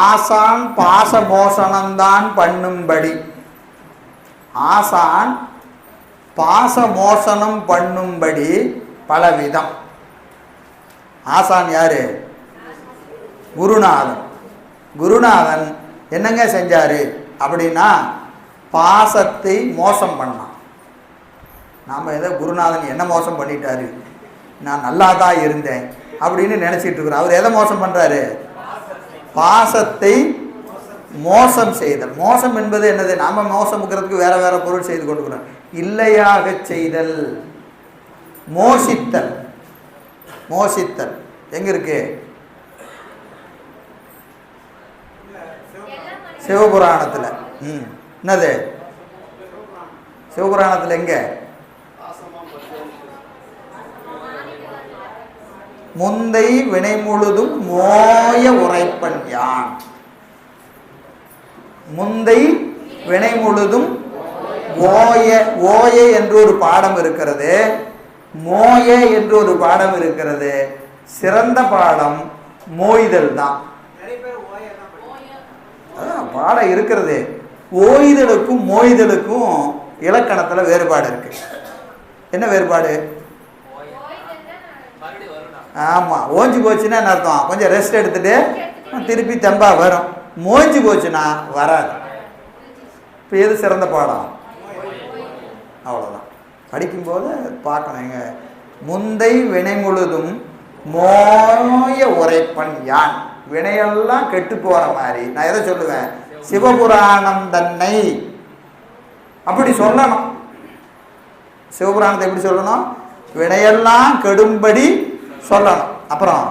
ஆசான் பாச மோசனம்தான் பண்ணும்படி. ஆசான் பாச மோசனம் பண்ணும்படி பலவிதம். ஆசான் யாரு? குருநாதன். குருநாதன் என்னங்க செஞ்சாரு அப்படின்னா பாசத்தை மோசம் பண்ணான். நாம் ஏதோ குருநாதன் என்ன மோசம் பண்ணிட்டாரு, நான் நல்லா தான் இருந்தேன் அப்படின்னு நினச்சிட்டு இருக்கிறோம். அவர் எதை மோசம் பண்ணுறாரு? பாசத்தை மோசம் செய்தல். மோசம் என்பது என்னது? நாம் மோசம்ங்கிறதுக்கு வேற வேற பொருள் செய்து கொண்டுக்கிறோம். இல்லையாக செய்தல், மோசித்தல். மோசித்தல் எங்க இருக்கு? சிவபுராணத்தில். என்னது சிவபுராணத்தில் எங்க? முந்தை வினை முழுதும் மோய உரைப்பன் யான். முந்தை வினை முழுதும் ஓய. ஓய என்று ஒரு பாடம் இருக்கிறது, மோய என்று ஒரு பாடம் இருக்கிறது. சிறந்த பாடம் மோய்தல் தான். பாடம் இருக்கிறது. ஓய்தலுக்கும் மோய்தலுக்கும் இலக்கணத்தில் வேறுபாடு இருக்கு. என்ன வேறுபாடு? ஆமாம், ஓஞ்சி போச்சுன்னா என்ன அர்த்தம்? கொஞ்சம் ரெஸ்ட் எடுத்துட்டு திருப்பி தெம்பா வரும். மோஞ்சி போச்சுன்னா வராது. இப்போ எது சிறந்த பாடம்? அவ்வளோதான். படிக்கும்போது பார்க்கணும். எங்க முந்தை வினை முழுதும் மோய உரைப்பன் யான். வினையெல்லாம் கெட்டு போகிற மாதிரி நான் எதை சொல்லுவேன்? சிவபுராணம் தன்னை அப்படி சொல்லணும். சிவபுராணத்தை எப்படி சொல்லணும்? வினையெல்லாம் கெடும்படி சொல்லணும். அப்புறம்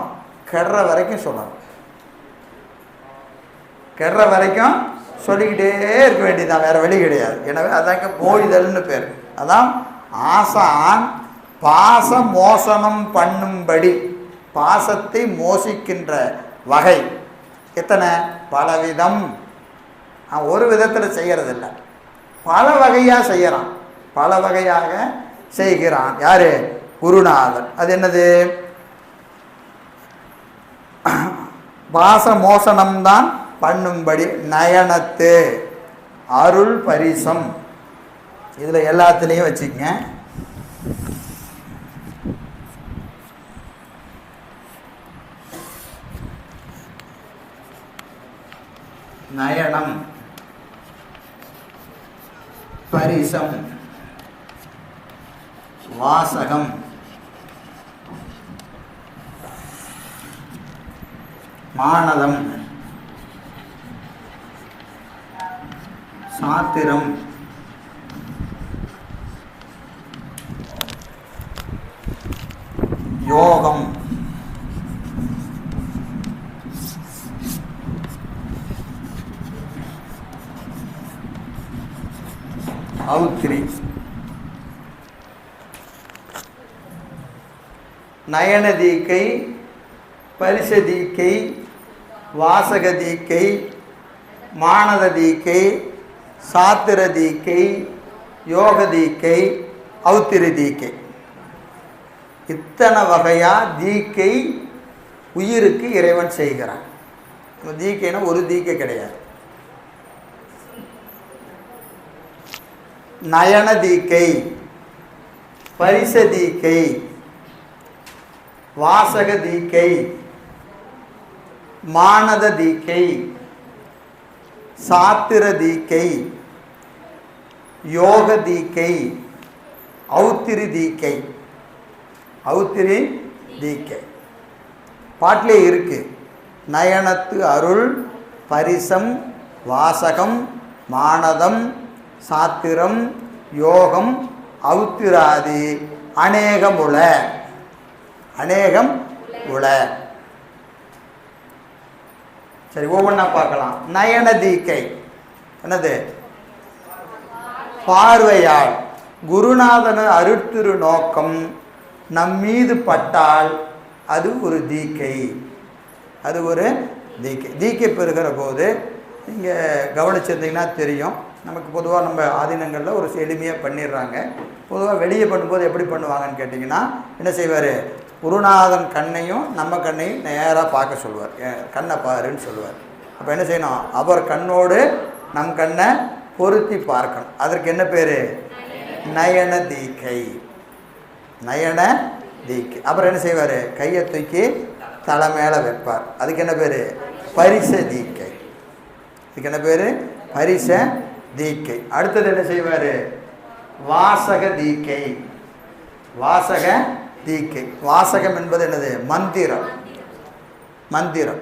கெடுற வரைக்கும் சொல்லணும். கெடுற வரைக்கும் சொல்லிக்கிட்டே இருக்க வேண்டியதுதான், வேற வழி கிடையாது. எனவே அதாங்க மோய்தல்னு பேர். அதான் ஆசான் பாச மோசனம் பண்ணும்படி. பாசத்தை மோசிக்கின்ற வகை எத்தனை? பலவிதம். ஒரு விதத்தில் செய்யறதில்லை, பல வகையாக செய்யறான். பல வகையாக செய்கிறான். யாரு? குருநாதன். அது என்னது? பாச மோசனம்தான் பண்ணும்படி. நயனத்து அருள் பரிசம். இதில் எல்லாத்துலேயும் வச்சுக்கங்க. நயனம், பரிசம், வாசகம், மானதம், சாத்திரம், யோகம், ஔத்திரி. நயன தீக்கை, பரிச தீக்கை, வாசக தீக்கை, மானத தீக்கை, சாத்திர தீக்கை, யோக தீக்கை, ஔத்திரி தீக்கை. இத்தனை வகையா தீக்கை உயிருக்கு இறைவன் செய்கிறான். தீக்கைன்னா ஒரு தீக்கை கிடையாது. நயன தீக்கை, பரிச தீக்கை, வாசக தீக்கை, மானத தீக்கை, சாத்திர தீக்கை, யோக தீக்கை, ஔத்திரி தீக்கை. ஔத்திரி தீக்கை பாட்டிலே இருக்கு. நயனத்து அருள் பரிசம் வாசகம் மானதம் சாத்திரம் யோகம் ஔத்திராதி அநேகமுல. அநேகம் உல. சரி, ஒவ்வொன்றா பார்க்கலாம். நயன தீக்கை என்னது? பார்வையால் குருநாதன அருட்திரு நோக்கம் நம்மீது பட்டால் அது ஒரு தீக்கை. அது ஒரு தீக்கை. தீக்கை பெறுகிற போது நீங்கள் கவனிச்சிருந்தீங்கன்னா தெரியும். நமக்கு பொதுவாக நம்ம ஆதீனங்களில் ஒரு எளிமையாக பண்ணிடுறாங்க. பொதுவாக வெளியே பண்ணும்போது எப்படி பண்ணுவாங்கன்னு கேட்டிங்கன்னா என்ன செய்வார்? குருநாதன் கண்ணையும் நம்ம கண்ணையும் நேராக பார்க்க சொல்லுவார். கண்ணை பாருன்னு சொல்லுவார். அப்போ என்ன செய்யணும்? அவர் கண்ணோடு நம் கண்ணை பொருத்தி பார்க்கணும். அதற்கு என்ன பேர்? நயன தீக்கை. நயன தீக்கை. அப்புறம் என்ன செய்வார்? கையை தூக்கி தலை மேலே வைப்பார். அதுக்கு என்ன பேர்? பரிச தீக்கை. இதுக்கு என்ன பேர்? பரிச தீக்கை. அடுத்தது என்ன செய்வார்? வாசக தீக்கை. வாசக தீக்கை. வாசகம் என்பது என்னது? மந்திரம். மந்திரம்.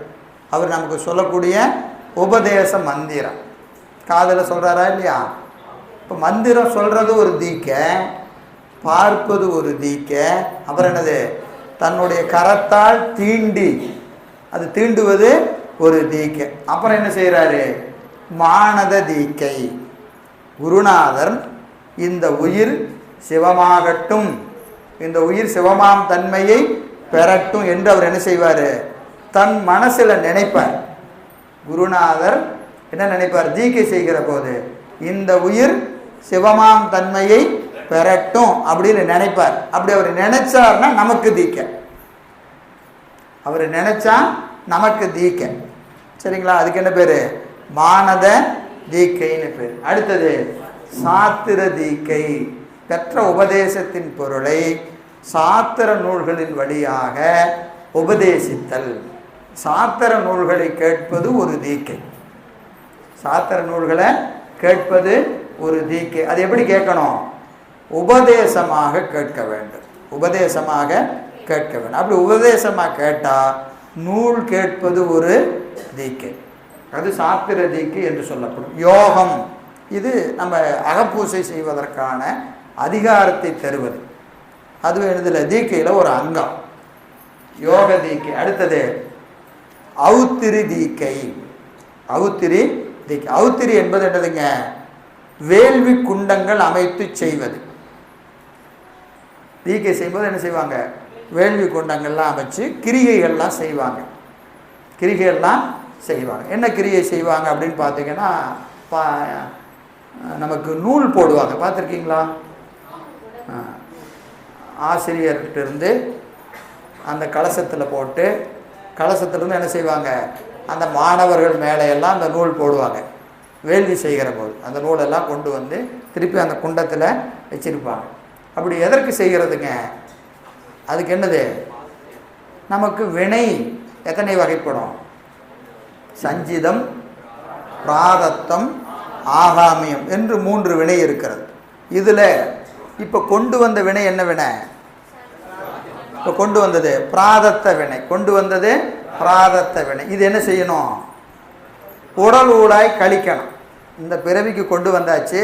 அவர் நமக்கு சொல்லக்கூடிய உபதேச மந்திரம். காதில் சொல்கிறாரா இல்லையா? இப்போ மந்திரம் சொல்கிறது ஒரு தீக்கை, பார்ப்பது ஒரு தீக்கை. அப்புறம் என்னது? தன்னுடைய கரத்தால் தீண்டி அது தீண்டுவது ஒரு தீக்கை. அப்புறம் என்ன செய்கிறாரு? மானத தீக்கை. குருநாதர் இந்த உயிர் சிவமாகட்டும், இந்த உயிர் சிவமாம் தன்மையை பெறட்டும் என்று அவர் என்ன செய்வார்? தன் மனசில் நினைப்பார். குருநாதர் என்ன நினைப்பார்? தீக்கை செய்கிற போது இந்த உயிர் சிவமாம் தன்மையை பெறட்டும் அப்படின்னு நினைப்பார். அப்படி அவர் நினைச்சார்னா நமக்கு தீக்கை. அவர் நினைச்சா நமக்கு தீக்கை. சரிங்களா? அதுக்கு என்ன பேர்? மானத தீக்கைன்னு பேர். அடுத்தது சாத்திர தீக்கை. பெற்ற உபதேசத்தின் பொருளை சாத்திர நூல்களின் வழியாக உபதேசித்தல். சாத்திர நூல்களை கேட்பது ஒரு தீக்கை. சாத்திர நூல்களை கேட்பது ஒரு தீக்கை. அது எப்படி கேட்கணும்? உபதேசமாக கேட்க வேண்டும். உபதேசமாக கேட்க வேண்டும். அப்படி உபதேசமாக கேட்டால் நூல் கேட்பது ஒரு தீக்கை. அது சாத்திர தீக்கை என்று சொல்லப்படும். யோகம் இது நம்ம அகப்பூசை செய்வதற்கான அதிகாரத்தை தருவது. அது எழுதல தீக்கையில் ஒரு அங்கம், யோக தீக்கை. அடுத்தது அவுத்திரி தீக்கை. அவுத்திரி தீக்கை. அவுத்திரி என்பது என்னதுங்க? வேள்வி குண்டங்கள் அமைத்து செய்வது. தீக்கை செய்யும்போது என்ன செய்வாங்க? வேள்வி குண்டங்கள்லாம் அமைச்சு கிரிகைகள்லாம் செய்வாங்க. கிரிகைகள்லாம் செய்வாங்க. என்ன கிரியை செய்வாங்க அப்படின்னு பார்த்தீங்கன்னா, நமக்கு நூல் போடுவாங்க. பார்த்துருக்கீங்களா? ஆசிரியர்கிட்டருந்து அந்த கலசத்தில் போட்டு, கலசத்திலிருந்து என்ன செய்வாங்க? அந்த மாணவர்கள் மேலையெல்லாம் அந்த நூல் போடுவாங்க. வேள்வி செய்கிற போது அந்த நூலெல்லாம் கொண்டு வந்து திருப்பி அந்த குண்டத்தில் வச்சுருப்பாங்க. அப்படி எதற்கு செய்கிறதுங்க? அதுக்கு என்னது? நமக்கு வினை எத்தனை வகைப்படும்? சஞ்சிதம், பிராரத்தம், ஆகாமியம் என்று 3 வினை இருக்கிறது. இதில் இப்போ கொண்டு வந்த வினை என்ன வினை? இப்போ கொண்டு வந்தது பிராதத்த வினை. கொண்டு வந்தது பிராதத்த வினை. இது என்ன செய்யணும்? உடல் ஊடாய் கழிக்கணும். இந்த பிறவிக்கு கொண்டு வந்தாச்சு,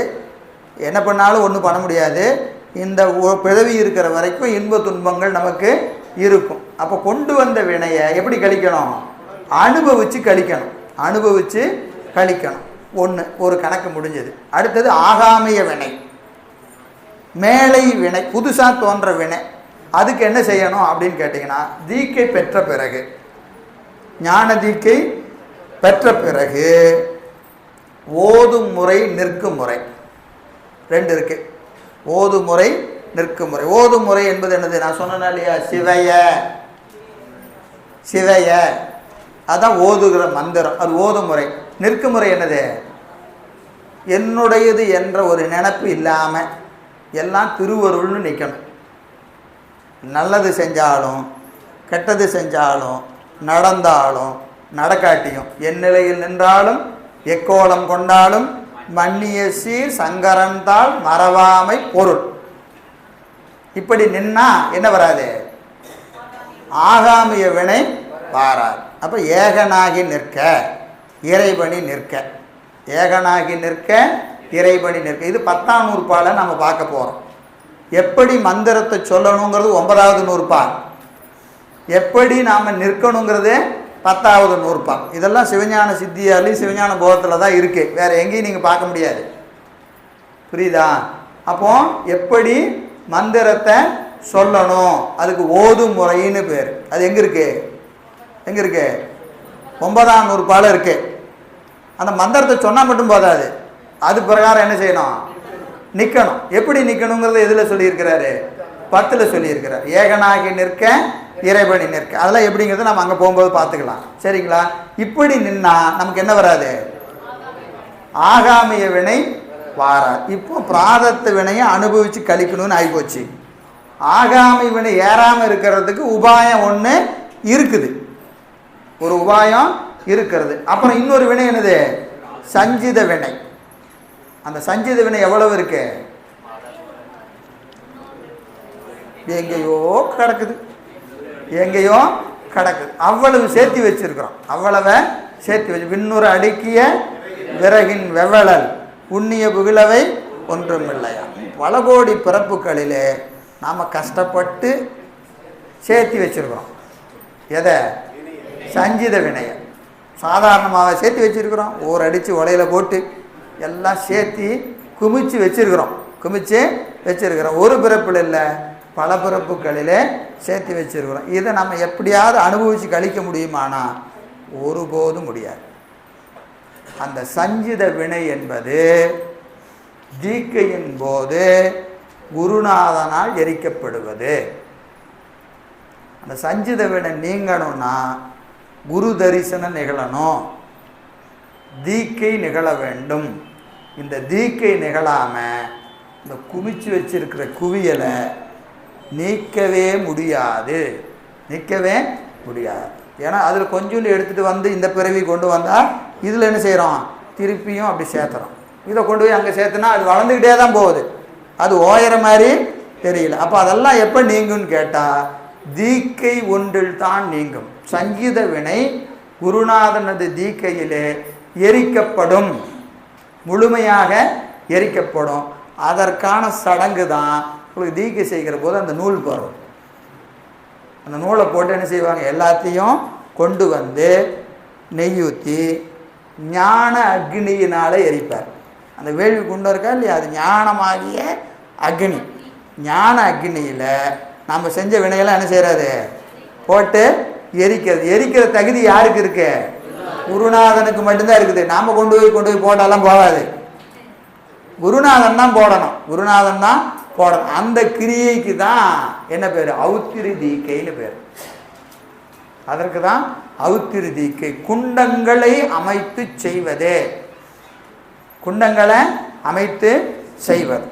என்ன பண்ணாலும் ஒன்றும் பண்ண முடியாது. இந்த பிறவி இருக்கிற வரைக்கும் இன்ப துன்பங்கள் நமக்கு இருக்கும். அப்போ கொண்டு வந்த வினையை எப்படி கழிக்கணும்? அனுபவித்து கழிக்கணும். அனுபவித்து கழிக்கணும். ஒரு கணக்கு முடிஞ்சது. அடுத்தது ஆகாமிய வினை, மேலை வினை, புதுசாக தோன்ற வினை. அதுக்கு என்ன செய்யணும் அப்படின்னு கேட்டிங்கன்னா, தீக்கை பெற்ற பிறகு, ஞான தீக்கை பெற்ற பிறகு ஓதும் முறை, நிற்கும் முறை 2 இருக்கு. ஓதும் முறை, நிற்கும் முறை. ஓதும் முறை என்பது என்னது? நான் சொன்னேன் இல்லையா? சிவைய சிவைய அதான் ஓதுகிற மந்திரம், அது ஓதும் முறை. நிற்கும் முறை என்னது? என்னுடையது என்ற ஒரு நினைப்பு இல்லாமல் எல்லாம் திருவருள்னு நிற்கணும். நல்லது செஞ்சாலும் கெட்டது செஞ்சாலும் நடந்தாலும் நடக்காட்டியும் என் நிலையில் நின்றாலும் எக்கோலம் கொண்டாலும் மன்னிய சீர் சங்கரந்தால் மறவாமை பொருள். இப்படி நின்னா என்ன வராது? ஆகாமிய வினை வாராது. அப்போ ஏகனாகி நிற்க இறைபணி நிற்க, ஏகனாகி நிற்க இறைபணி நிற்க. இது 10ஆம் நூற்பால நம்ம பார்க்க போகிறோம். எப்படி மந்திரத்தை சொல்லணுங்கிறது 9வது நூற்பா, எப்படி நாம் நிற்கணுங்கிறது 10வது நூற்பா. இதெல்லாம் சிவஞான சித்தியாலையும் சிவஞான போகத்தில் தான் இருக்குது, வேறு எங்கேயும் நீங்கள் பார்க்க முடியாது. புரியுதா? அப்போ எப்படி மந்திரத்தை சொல்லணும், அதுக்கு ஓதும் முறைன்னு பேர். அது எங்கே இருக்குது? எங்கே இருக்குது? 9ஆம் நூற்பால இருக்குது. அந்த மந்திரத்தை சொன்னால் மட்டும் போதாது, அது பிரகாரம் என்ன செய்யணும்? நிற்கணும். எப்படி நிற்கணுங்கிறது எதில் சொல்லியிருக்கிறாரு? 10ல் சொல்லியிருக்கிறார். ஏகனாகி நிற்க இறைபணி நிற்க. அதெல்லாம் எப்படிங்கிறது நம்ம அங்கே போகும்போது பார்த்துக்கலாம். சரிங்களா? இப்படி நின்னா நமக்கு என்ன வராது? ஆகாமிய வினை வாராது. இப்போ பிராரப்த வினையை அனுபவித்து கழிக்கணும்னு ஆகிப்போச்சு. ஆகாமி வினை ஏறாமல் இருக்கிறதுக்கு உபாயம் ஒன்று இருக்குது, ஒரு உபாயம் இருக்கிறது. அப்புறம் இன்னொரு வினை என்னது? சஞ்சித வினை. அந்த சஞ்சித வினை எவ்வளவு இருக்கு? எங்கேயோ கிடக்குது, எங்கேயோ கிடக்குது. அவ்வளவு சேர்த்து வச்சிருக்கிறோம். அவ்வளவை சேர்த்து வச்சு விண்ணுறு அடுக்கிய விறகின் வெவளல் புண்ணிய புகிழவை ஒன்றும் இல்லையா. பல கோடி பிறப்புகளிலே நாம் கஷ்டப்பட்டு சேர்த்து வச்சிருக்கிறோம். எதை? சஞ்சித வினையை சாதாரணமாக சேர்த்து வச்சிருக்கிறோம். ஓரடித்து உலையில் போட்டு எல்லாம் சேர்த்து குமிச்சு வச்சிருக்கிறோம். குமிச்சு வச்சிருக்கிறோம். ஒரு பிறப்பில் இல்லை, பல பிறப்புகளிலே சேர்த்து வச்சிருக்கிறோம். இதை நம்ம எப்படியாவது அனுபவித்து கழிக்க முடியுமானா ஒருபோதும் முடியாது. அந்த சஞ்சித வினை என்பது தீக்கையின் போது குருநாதனால் எரிக்கப்படுவது. அந்த சஞ்சித வினை நீங்கணும்னா குரு தரிசனம் நிகழணும், தீக்கை நிகழ வேண்டும். இந்த தீக்கை நிகழாமல் இந்த குமிச்சு வச்சிருக்கிற குவியலை நீக்கவே முடியாது, நீக்கவே முடியாது. ஏன்னா அதில் கொஞ்சோண்டு எடுத்துகிட்டு வந்து இந்த பிறவி கொண்டு வந்தால் இதில் என்ன செய்கிறோம்? திருப்பியும் அப்படி சேர்த்துறோம். இதை கொண்டு போய் அங்கே சேர்த்துனா அது வளர்ந்துக்கிட்டே தான் போகுது, அது ஓயிற மாதிரி தெரியல. அப்போ அதெல்லாம் எப்போ நீங்கும்னு கேட்டால் தீக்கை ஒன்றில் தான் நீங்கும். சங்கீத வினை குருநாதனது தீக்கையிலே எரிக்கப்படும், முழுமையாக எரிக்கப்படும். அதற்கான சடங்கு தான் உங்களுக்கு தீக்கை செய்கிற போது அந்த நூல் போடுறோம். அந்த நூலை போட்டு என்ன செய்வாங்க? எல்லாத்தையும் கொண்டு வந்து நெய் ஊற்றி ஞான அக்னியினால் எரிப்பார். அந்த வேள்வி கொண்டு இருக்கா இல்லையா, அது ஞானமாகிய அக்னி. ஞான அக்னியில் நம்ம செஞ்ச வினையெல்லாம் என்ன செய்கிறாரு? போட்டு எரிக்கிறது. எரிக்கிற தகுதி யாருக்கு இருக்கு? குருநாதனுக்கு மட்டும்தான் இருக்குது. நாம் கொண்டு போய் போட்டாலாம் போகாது, குருநாதன் தான் போடணும். குருநாதன் தான் போடணும். அந்த கிரியைக்கு தான் என்ன பேர்? அவுத்திரி தீக்கைன்னு பேர். அதற்கு தான் அவுத்திரி தீக்கை. குண்டங்களை அமைத்து செய்வதே, குண்டங்களை அமைத்து செய்வது.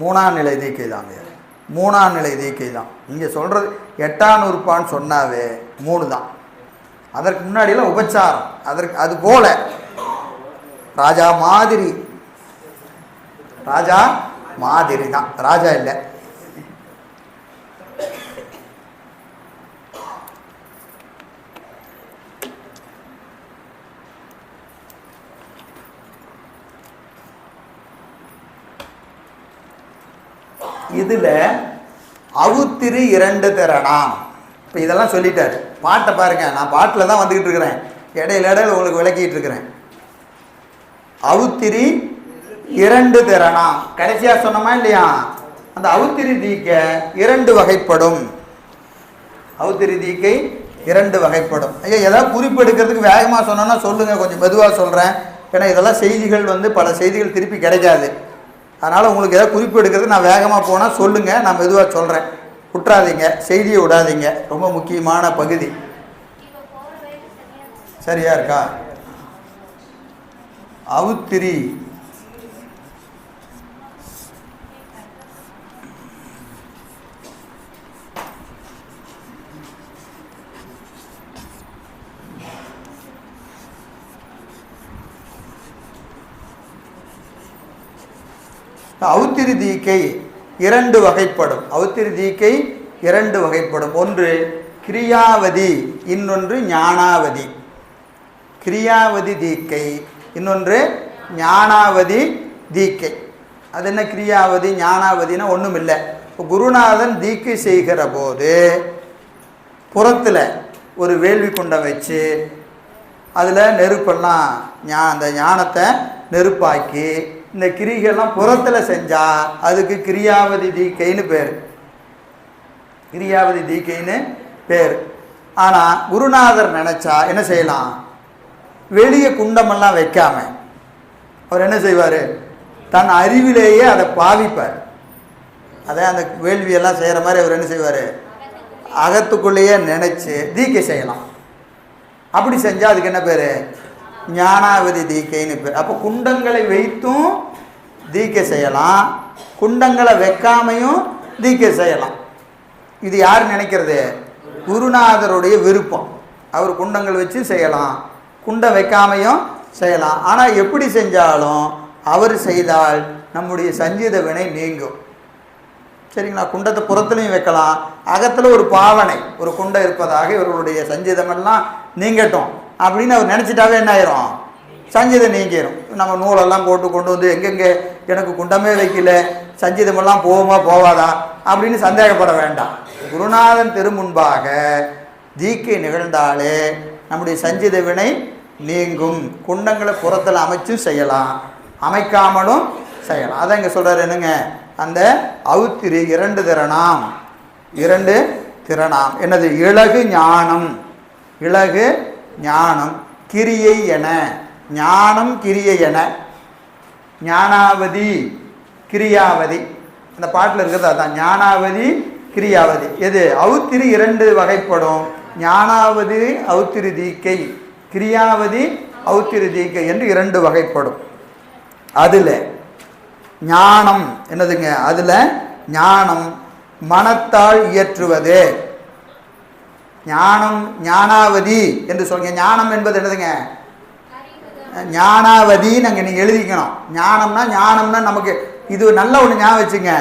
மூணாம் நிலை தீக்கை தாங்க, மூணாம் நிலை தீக்கை தான். இங்கே சொல்கிறது 8ஆம் நூற்பான்னு சொன்னாவே 3 தான். அதற்கு முன்னாடியெல்லாம் உபச்சாரம். அதற்கு அது போல ராஜா மாதிரி, ராஜா மாதிரி தான், ராஜா இல்லை. இதில் அவுத்திரு 2 திறனாம். இப்போ இதெல்லாம் சொல்லிட்டாரு. பாட்டை பாருங்க, நான் பாட்டில் தான் வந்துக்கிட்டு இருக்கிறேன், இடையில உங்களுக்கு விளக்கிட்டு இருக்கிறேன். அவுத்திரி 2 திறனாம் கடைசியாக சொன்னோமா இல்லையா? அந்த அவுத்திரி தீக்கை 2 வகைப்படும். அவுத்திரி தீக்கை 2 வகைப்படும். ஐயா ஏதாவது குறிப்பெடுக்கிறதுக்கு வேகமாக சொன்னோன்னா சொல்லுங்கள், கொஞ்சம் மெதுவாக சொல்கிறேன். ஏன்னா இதெல்லாம் செய்திகள் பல செய்திகள் திருப்பி கிடைக்காது. அதனால் உங்களுக்கு ஏதாவது குறிப்பு எடுக்கிறது நான் வேகமாக போனால் சொல்லுங்கள், நான் மெதுவாக சொல்கிறேன். விட்டுறாதீங்க, செய்தியை விடாதீங்க, ரொம்ப முக்கியமான பகுதி. சரியா இருக்கா? அவுத்திரி அவுத்திரி தீக்கை 2 வகைப்படும். அவுத்திரி தீக்கை 2 வகைப்படும். ஒன்று கிரியாவதி, இன்னொன்று ஞானாவதி. கிரியாவதி தீக்கை, இன்னொன்று ஞானாவதி தீக்கை. அது என்ன கிரியாவதி ஞானாவதினா ஒன்றும் இல்லை. இப்போ குருநாதன் தீக்கை செய்கிற போது புறத்தில் ஒரு வேள்வி குண்டம் வச்சு அதில் நெருப்பெல்லாம் அந்த ஞானத்தை நெருப்பாக்கி இந்த கிரிகெல்லாம் புறத்தில் செஞ்சால் அதுக்கு கிரியாவதி தீக்கைன்னு பேர். கிரியாவதி தீக்கைன்னு பேர். ஆனால் குருநாதர் நினச்சா என்ன செய்யலாம், வெளியே குண்டமெல்லாம் வைக்காம அவர் என்ன செய்வார், தன் அறிவிலேயே அதை பாவிப்பார். அதை அந்த வேள்வியெல்லாம் செய்கிற மாதிரி அவர் என்ன செய்வார், அகத்துக்குள்ளேயே நினச்சி தீக்கை செய்யலாம். அப்படி செஞ்சால் அதுக்கு என்ன பேர், ஞானாவதி தீக்கைன்னு பேர். அப்போ குண்டங்களை வைத்தும் தீக்கை செய்யலாம், குண்டங்களை வைக்காமையும் தீக்கை செய்யலாம். இது யார் நினைக்கிறது, குருநாதருடைய விருப்பம். அவர் குண்டங்கள் வச்சு செய்யலாம், குண்டம் வைக்காமையும் செய்யலாம். ஆனால் எப்படி செஞ்சாலும் அவர் செய்தால் நம்முடைய சஞ்சீத வினை நீங்கும். சரிங்களா? குண்டத்தை புறத்துலையும் வைக்கலாம், அகத்தில் ஒரு பாவனை, ஒரு குண்டம் இருப்பதாக இவர்களுடைய சஞ்சீதமெல்லாம் நீங்கட்டும் அப்படின்னு அவர் நினச்சிட்டாவே என்ன ஆயிரும், சஞ்சீதம் நீங்கிடும். நம்ம நூலெல்லாம் போட்டு கொண்டு வந்து எங்கெங்கே எனக்கு குண்டமே வைக்கல, சஞ்சீதமெல்லாம் போகுமா போவாதா அப்படின்னு சந்தேகப்பட வேண்டாம். குருநாதன் திருமுன்பாக தீக்கை நிகழ்ந்தாலே நம்முடைய சஞ்சீத வினை நீங்கும். குண்டங்களை புறத்தில் அமைச்சும் செய்யலாம், அமைக்காமலும் செய்யலாம். அதான் இங்கே சொல்கிறார் என்னங்க, அந்த அவுத்திரி 2 திறனாம், 2 திறனாம் என்னது, இலகு ஞானம், இலகு ஞானம் கிரியை என, ஞானம் கிரியை என, ஞானாவதி கிரியாவதி, அந்த பாட்டில் இருக்கிறது அதான், ஞானாவதி கிரியாவதி. எது, அவுத்திரி 2 வகைப்படும், ஞானாவதி அவுத்திரி தீக்கை, கிரியாவதி அவுத்திரி தீக்கை என்று 2 வகைப்படும். அதில் ஞானம் என்னதுங்க, அதில் ஞானம் மனத்தால் இயற்றுவது, ஞானம் ஞானாவதி என்று சொல்லுங்க. ஞானம் என்பது என்னதுங்க, ஞானாவதி நாங்கள் நீங்கள் எழுதிக்கணும். ஞானம்னா நமக்கு இது நல்ல ஒன்று ஞாபகம் வச்சுங்க.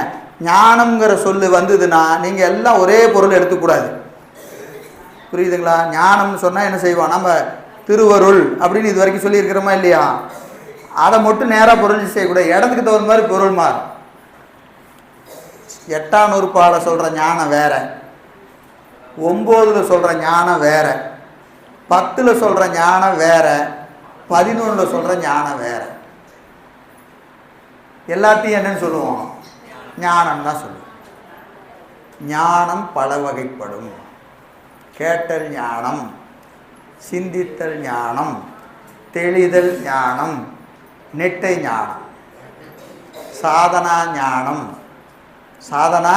ஞானம்ங்கிற சொல்லு வந்ததுன்னா நீங்கள் எல்லாம் ஒரே பொருள் எடுத்துக்கூடாது, புரியுதுங்களா? ஞானம்னு சொன்னால் என்ன செய்வோம், நம்ம திருவருள் அப்படின்னு இது வரைக்கும் சொல்லியிருக்கிறோமா இல்லையா, அதை மட்டும் நேராக பொருள் செய்யக்கூடாது, இடத்துக்கு தகுந்த மாதிரி பொருள் மாறும். 8ஆம் நூற்பாட சொல்கிற ஞானம் வேற, 9ல் சொல்கிற ஞானம் வேற, 10ல் சொல்கிற ஞானம் வேற, 11ல் சொல்கிற ஞானம் வேற. எல்லாத்தையும் என்னன்னு சொல்லுவோம், ஞானம் தான் சொல்லுவோம். ஞானம் பல வகைப்படும். கேட்டல் ஞானம், சிந்தித்தல் ஞானம், தெளிதல் ஞானம், நெட்டை ஞானம், சாதனா ஞானம், சாதனா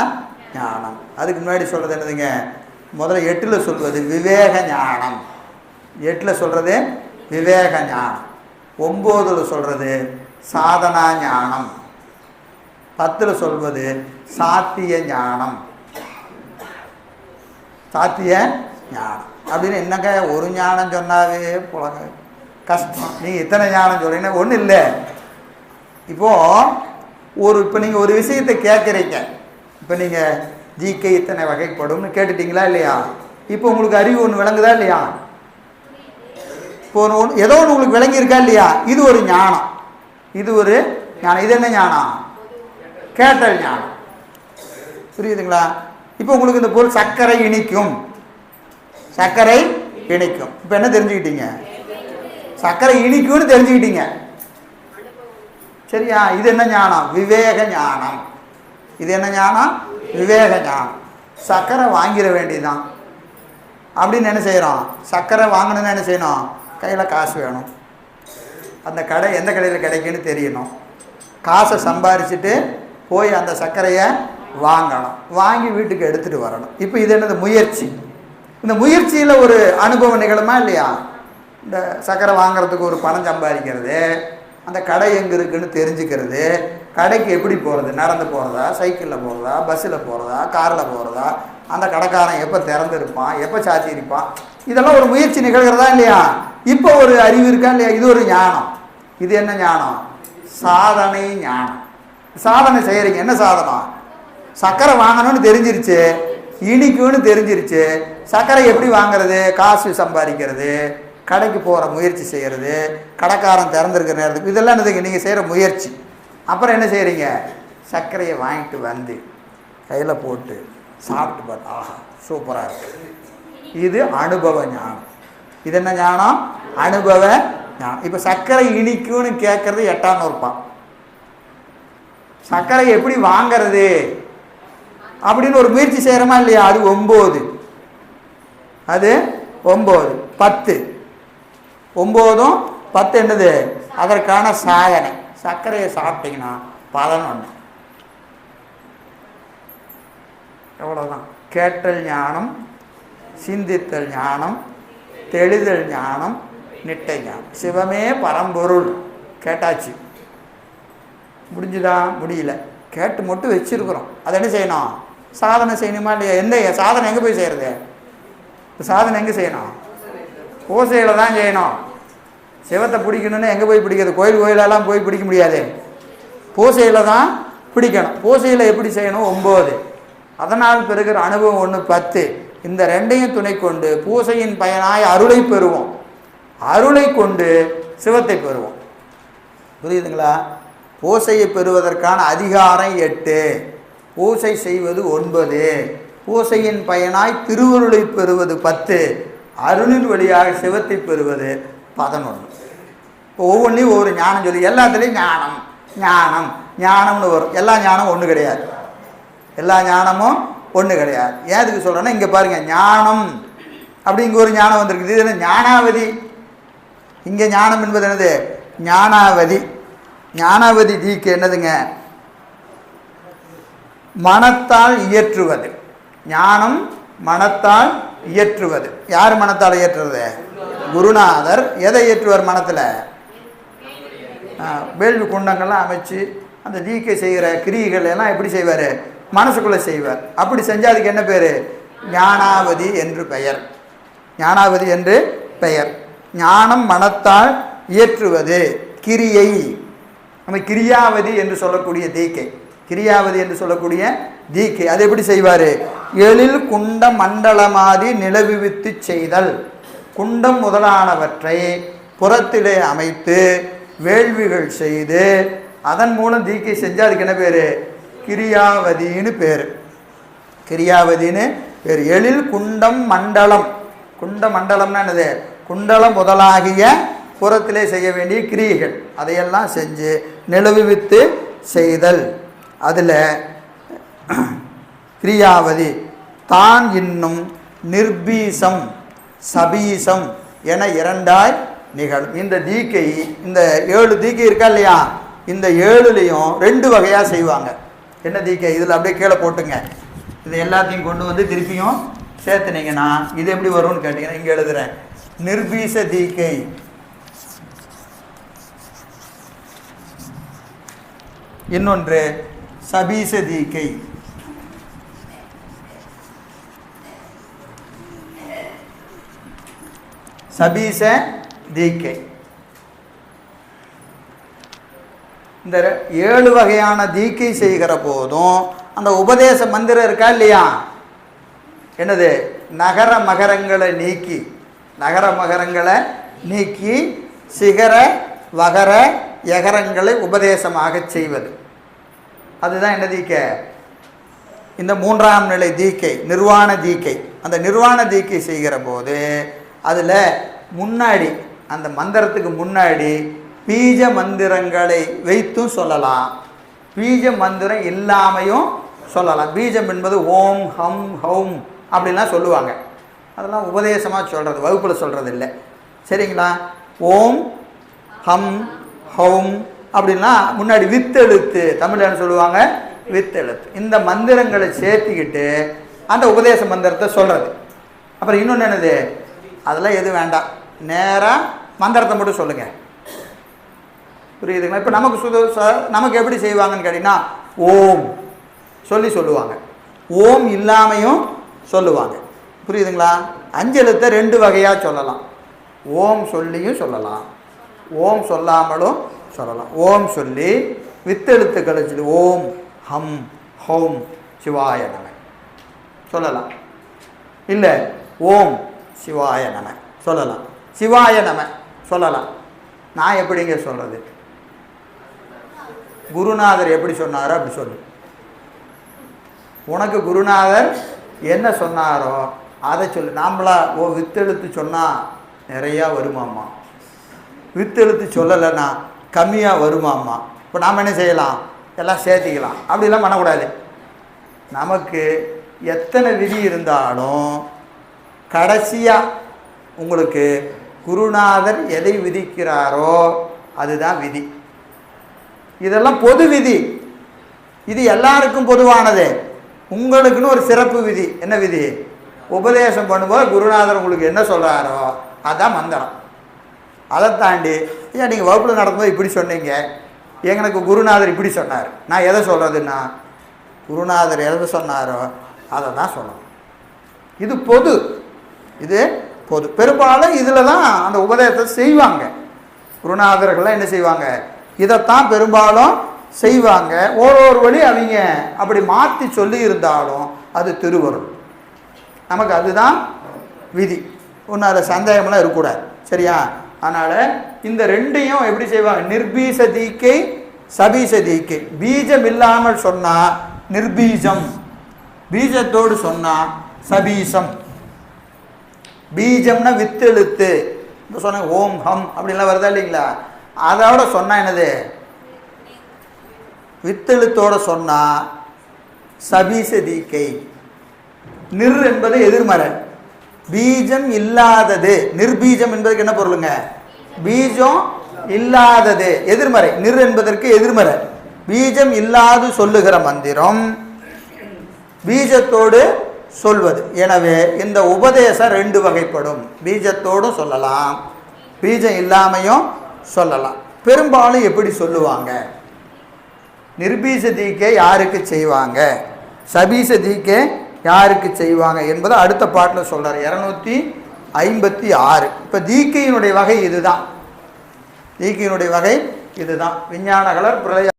ஞானம். அதுக்கு முன்னாடி சொல்கிறது என்னதுங்க, முதல்ல 8ல் சொல்வது விவேக ஞானம், 8ல் சொல்கிறது விவேக ஞானம், 9ல் சொல்கிறது சாதனா ஞானம், 10ல் சொல்வது சாத்திய ஞானம், சாத்திய ஞானம். அப்படின்னு என்னங்க ஒரு ஞானம் சொன்னாவே புலங்க கஷ்டம். நீங்கள் இத்தனை ஞானம் சொல்கிறீங்கன்னா ஒன்றும் இல்லை. இப்போது இப்போ நீங்கள் ஒரு விஷயத்தை கேட்குறீங்க, இப்போ நீங்கள் ஜிகே இத்தனை வகைப்படும்னு கேட்டுட்டீங்களா இல்லையா, இப்போ உங்களுக்கு அறிவு ஒன்று விளங்குதா இல்லையா, இப்போ ஒன்று ஏதோ ஒன்று உங்களுக்கு விளங்கியிருக்கா இல்லையா, இது ஒரு ஞானம், இது ஒரு ஞானம். இது என்ன ஞானம், கேட்டல் ஞானம், புரியுதுங்களா? இப்போ உங்களுக்கு இந்த பொருள் சர்க்கரை இனிக்கும், சர்க்கரை இனிக்கும், இப்போ என்ன தெரிஞ்சுக்கிட்டீங்க, சர்க்கரை இனிக்கும்னு தெரிஞ்சுக்கிட்டீங்க, சரியா? இது என்ன ஞானம், விவேக ஞானம். இது என்ன ஞானம், விவேக ஞானம். சர்க்கரை வாங்கிட வேண்டியதுதான் அப்படின்னு என்ன செய்கிறோம், சர்க்கரை வாங்கணும்னு என்ன செய்யணும், கையில் காசு வேணும், அந்த கடை எந்த கடையில் கிடைக்குன்னு தெரியணும், காசை சம்பாரிச்சுட்டு போய் அந்த சர்க்கரையை வாங்கணும், வாங்கி வீட்டுக்கு எடுத்துகிட்டு வரணும். இப்போ இது என்னது, முயற்சி. இந்த முயற்சியில் ஒரு அனுபவம் நிகழுமா இல்லையா, இந்த சர்க்கரை வாங்குறதுக்கு ஒரு பணம் சம்பாதிக்கிறது, அந்த கடை எங்கே இருக்குதுன்னு தெரிஞ்சுக்கிறது, கடைக்கு எப்படி போகிறது, நடந்து போகிறதா, சைக்கிளில் போகிறதா, பஸ்ஸில் போகிறதா, காரில் போகிறதா, அந்த கடைக்காரன் எப்போ திறந்துருப்பான், எப்போ சாத்தி இருப்பான், இதெல்லாம் ஒரு முயற்சி நிகழ்கிறதா இல்லையா. இப்போ ஒரு அறிவு இருக்கா இல்லையா, இது ஒரு ஞானம். இது என்ன ஞானம், சாதனை ஞானம். சாதனை செய்கிறீங்க, என்ன சாதனம், சர்க்கரை வாங்கணும்னு தெரிஞ்சிருச்சு, இனிக்குன்னு தெரிஞ்சிருச்சு, சர்க்கரை எப்படி வாங்கிறது, காசு சம்பாதிக்கிறது, கடைக்கு போகிற முயற்சி செய்கிறது, கடைக்காரன் திறந்துருக்கிற நேரத்துக்கு, இதெல்லாம் என்னதுங்க நீங்கள் செய்கிற முயற்சி. அப்புறம் என்ன செய்கிறீங்க, சர்க்கரையை வாங்கிட்டு வந்து கையில் போட்டு சாப்பிட்டு பார்த்தா ஆஹா சூப்பராக இருக்குது, இது அனுபவ ஞானம். இது என்ன ஞானம், அனுபவ ஞானம். இப்போ சர்க்கரை இனிக்குன்னு கேட்குறது 8ஆம் நூற்பான், சர்க்கரை எப்படி வாங்கிறது அப்படின்னு ஒரு முயற்சி செய்கிறோமா இல்லையா, அது 9. அது 9. 10 9ம் 10 என்னது? அதற்கான சாதனை. சர்க்கரையை சாப்பிட்டீங்கன்னா 11. எவ்வளோதான். கேட்டல் ஞானம், சிந்தித்தல் ஞானம், தெளிதல் ஞானம், நிட்டை ஞானம். சிவமே பரம்பொருள் கேட்டாச்சு. முடிஞ்சுதா? முடியல. கேட்டு மட்டும் வச்சிருக்கிறோம். அதை என்ன செய்யணும்? சாதனை செய்யணுமா இல்லையா? எந்த சாதனை எங்கே போய் செய்கிறது? சாதனை எங்கே செய்யணும்? பூசையில் தான் செய்யணும். சிவத்தை பிடிக்கணுன்னு எங்கே போய் பிடிக்கிறது? கோயிலெல்லாம் போய் பிடிக்க முடியாது. பூசையில் தான் பிடிக்கணும். பூசையில் எப்படி செய்யணும்? 9. அதனால் பெறுகிற அனுபவம் 1 10. இந்த ரெண்டையும் துணை கொண்டு பூசையின் பயனாய் அருளை பெறுவோம். அருளை கொண்டு சிவத்தை பெறுவோம். புரியுதுங்களா? பூசையை பெறுவதற்கான அதிகாரம் 8, பூசை செய்வது 9, பூசையின் பயனாய் திருவருளை பெறுவது 10, அருளின் வழியாக சிவத்தை பெறுவது 11. இப்போ ஒவ்வொன்றையும் ஒவ்வொரு ஞானம் சொல்லி எல்லாத்துலேயும் ஞானம் ஞானம் ஞானம்னு வரும். எல்லா ஞானம் ஒன்று கிடையாது. எல்லா ஞானமும் ஒன்று கிடையாது. ஏதுக்கு சொல்கிறேன்னா, இங்கே பாருங்கள், ஞானம் அப்படி இங்கே ஒரு ஞானம் வந்திருக்குது. இது என்ன? ஞானாவதி. இங்கே ஞானம் என்பது என்னது? ஞானாவதி. ஞானாவதி தீக்கு என்னதுங்க? மனத்தால் இயற்றுவது. ஞானம் மனத்தால் இயற்றுவது. யார் மனத்தால் இயற்றுறது? குருநாதர். எதை இயற்றுவார் மனத்தில்? வேள்வி குண்டங்கள்லாம் அமைச்சு அந்த தீக்கை செய்கிற கிரியைகள் எல்லாம் எப்படி செய்வார்? மனசுக்குள்ளே செய்வார். அப்படி செஞ்சால் அதுக்கு என்ன பேர்? ஞானாவதி என்று பெயர். ஞானாவதி என்று பெயர். ஞானம் மனத்தால் இயற்றுவது கிரியை. நம்ம கிரியாவதி என்று சொல்லக்கூடிய தீக்கை, கிரியாவதி என்று சொல்லக்கூடிய தீக்கை அது எப்படி செய்வார்? எழில் குண்ட மண்டலமாதி நிலவிவித்து செய்தல். குண்டம் முதலானவற்றை புறத்திலே அமைத்து வேள்விகள் செய்து அதன் மூலம் தீக்கை செஞ்சால் அதுக்கு என்ன பேர்? கிரியாவதின்னு பேர். கிரியாவதின்னு பேர். எழில் குண்டம் மண்டலம். குண்ட மண்டலம்னா என்னது? குண்டலம் முதலாகிய புறத்திலே செய்ய வேண்டிய கிரியைகள் அதையெல்லாம் செஞ்சு நிலவிவித்து செய்தல். அதில் கிரியாவதி தான் இன்னும் நிர்பீசம் சபீசம் என 2ஆய் நிகழும். இந்த தீக்கை, இந்த 7 தீக்கை இருக்கா இல்லையா? இந்த 7லையும் 2 வகையாக செய்வாங்க. என்ன தீக்கை? இதில் அப்படியே கீழே போட்டுங்க. இது எல்லாத்தையும் கொண்டு வந்து திருப்பியும் சேர்த்துனீங்கன்னா இது எப்படி வரும்னு கேட்டிங்கன்னா, இங்கே எழுதுகிறேன். நிர்பீச தீக்கை, இன்னொன்று சபீச தீக்கை. சபீச தீக்கை. இந்த 7 வகையான தீக்கை செய்கிற போதும் அந்த உபதேச மந்திரம் இருக்கா இல்லையா? என்னது? நகர மகரங்களை நீக்கி, நகர மகரங்களை நீக்கி சிகர வகர யகரங்களை உபதேசமாக செய்வது. அதுதான் என்ன தீக்கை? இந்த 3ஆம் நிலை தீக்கை, நிர்வாண தீக்கை. அந்த நிர்வாண தீக்கை செய்கிற போது அதில் முன்னாடி அந்த மந்திரத்துக்கு முன்னாடி பீஜ மந்திரங்களை வைத்தும் சொல்லலாம், பீஜ மந்திரம் இல்லாமையும் சொல்லலாம். பீஜம் என்பது ஓம் ஹம் ஹௌம் அப்படின்லாம் சொல்லுவாங்க. அதெல்லாம் உபதேசமாக சொல்கிறது, வகுப்பில் சொல்கிறது இல்லை. சரிங்களா? ஓம் ஹம் ஹௌம் அப்படின்னா முன்னாடி வித்தெழுத்து, தமிழில் என்ன சொல்லுவாங்க? வித்தெழுத்து. இந்த மந்திரங்களை சேர்த்துக்கிட்டு அந்த உபதேச மந்திரத்தை சொல்கிறது. அப்புறம் இன்னொன்று என்னது? அதெல்லாம் எது வேண்டாம், நேராக மந்திரத்தை மட்டும் சொல்லுங்கள். புரியுதுங்களா? இப்போ நமக்கு எப்படி செய்வாங்கன்னு கேட்டிங்கன்னா, ஓம் சொல்லுவாங்க, ஓம் இல்லாமையும் சொல்லுவாங்க. புரியுதுங்களா? 5 எழுத்தை 2 வகையாக சொல்லலாம். ஓம் சொல்லியும் சொல்லலாம், ஓம் சொல்லாமலும் சொல்லலாம். ஓம் சொல்லி வித்தெழுத்துக்களை சொல்லி ஓம் ஹம் ஹௌம் சிவாய நம சொல்லலாம். இல்லை ஓம் சிவாய நம சொல்லலாம், சிவாய நம சொல்லலாம். நான் எப்படிங்க சொல்கிறது? குருநாதர் எப்படி சொன்னாரோ அப்படி சொல்லு. உனக்கு குருநாதர் என்ன சொன்னாரோ அதை சொல்லு. நாமளா வித்தெழுத்து சொன்னால் நிறையா வருமாம்மா, வித்தெழுத்து சொல்லலைன்னா கம்மியாக வருமாம்மா. இப்போ நாம் என்ன செய்யலாம்? எல்லாம் சேர்த்திக்கலாம். அப்படிலாம் பண்ணக்கூடாது. நமக்கு எத்தனை விதி இருந்தாலும் கடைசியாக உங்களுக்கு குருநாதர் எதை விதிக்கிறாரோ அதுதான் விதி. இதெல்லாம் பொது விதி, இது எல்லாருக்கும் பொதுவானது. உங்களுக்குன்னு ஒரு சிறப்பு விதி. என்ன விதி? உபதேசம் பண்ணும்போது குருநாதர் உங்களுக்கு என்ன சொல்கிறாரோ அதுதான் மந்திரம். அதை தாண்டி ஏன் நீங்கள் வகுப்பில் நடக்கும்போது இப்படி சொன்னீங்க, எங்களுக்கு குருநாதர் இப்படி சொன்னார், நான் எதை சொல்கிறதுன்னா குருநாதர் எதை சொன்னாரோ அதை தான் சொல்லணும். இது பொது, இது பொது. பெரும்பாலும் இதில் தான் அந்த உபதேசத்தை செய்வாங்க. குருநாதர்கள்லாம் என்ன செய்வாங்க? இதைத்தான் பெரும்பாலும் செய்வாங்க. ஒரு வழி அவங்க அப்படி மாற்றி சொல்லி இருந்தாலும் அது திருவருள், நமக்கு அதுதான் விதி. ஒன்றும் அதில் சந்தேகம்லாம் இருக்கக்கூடாது. சரியா? அதனால் இந்த ரெண்டையும் எப்படி செய்வாங்க? நிர்பீச தீக்கை, சபீச தீக்கை. பீஜம் இல்லாமல் சொன்னால் நிர்பீஜம், பீஜத்தோடு சொன்னால் சபீசம். பீஜம்னா வித்தெழுத்து. இப்போ சொன்ன ஓம் ஹம் அப்படின்லாம் வருதா இல்லைங்களா? அதோட சொன்னால் என்னது? வித்தெழுத்தோட சொன்னால் சபீச தீக்கை. நிர் என்பது எதிர்மறை, பீஜம் இல்லாதது. நிர்பீஜம் என்பதற்கு என்ன பொருளுங்க? பீஜம் இல்லாதது, எதிர்மறை. நிர் என்பதற்கு எதிர்மறை. பீஜம் இல்லாது சொல்லுகிற மந்திரம் பீஜத்தோடு சொல்வது. எனவே இந்த உபதேசம் ரெண்டு வகைப்படும். பீஜத்தோடும் சொல்லலாம், பீஜம் இல்லாமையும் சொல்லலாம். பெரும்பாலும் எப்படி சொல்லுவாங்க? நிர்பீச தீக்கை யாருக்கு செய்வாங்க, சபீச தீக்கை யாருக்கு செய்வாங்க என்பதை அடுத்த பாட்டில் சொல்கிறார். 256. இப்போ தீக்கையினுடைய வகை இதுதான். தீக்கையினுடைய வகை இதுதான். விஞ்ஞான கலர் பிரளய